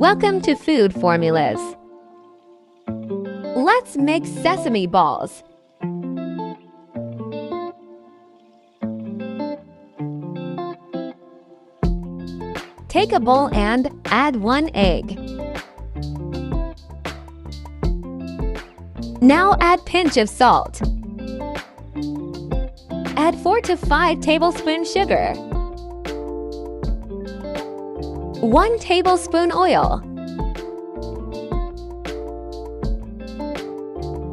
Welcome to Food Formulas. Let's make sesame balls. Take a bowl and add 1 egg. Now add pinch of salt. Add 4 to 5 tablespoon sugar. 1 tablespoon oil.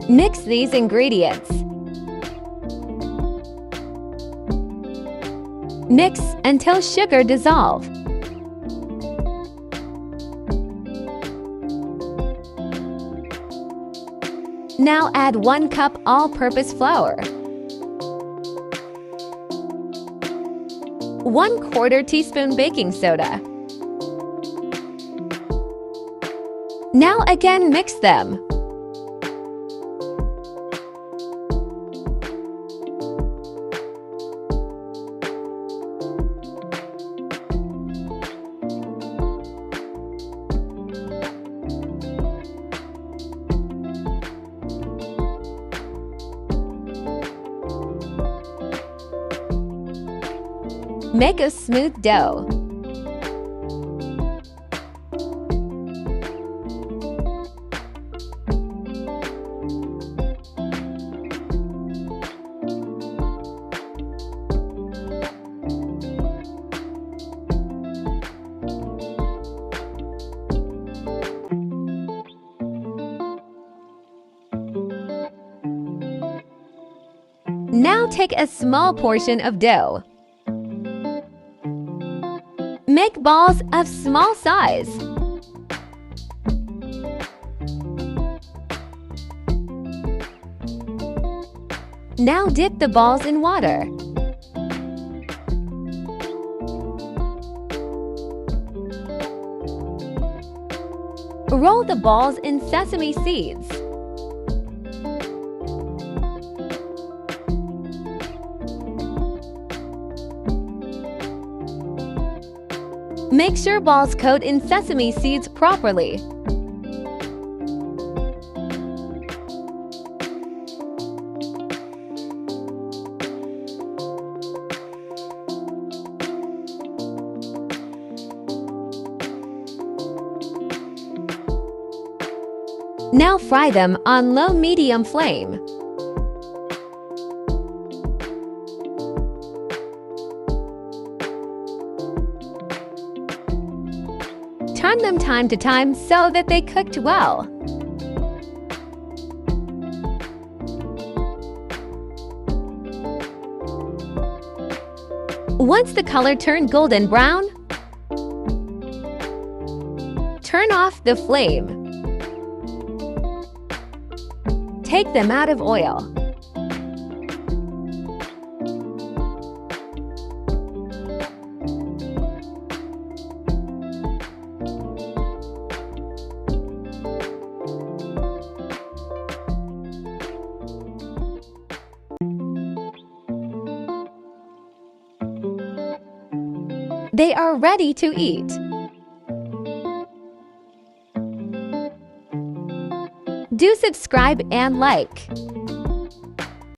Mix these ingredients. Mix until sugar dissolves. Now add 1 cup all-purpose flour. 1/4 teaspoon baking soda. Now again mix them. Make a smooth dough. Now take a small portion of dough. Make balls of small size. Now dip the balls in water. Roll the balls in sesame seeds. Make sure balls coat in sesame seeds properly. Now fry them on low-medium flame. Turn them time to time so that they cooked well. Once the color turned golden brown, turn off the flame. Take them out of oil. They are ready to eat. Do subscribe and like.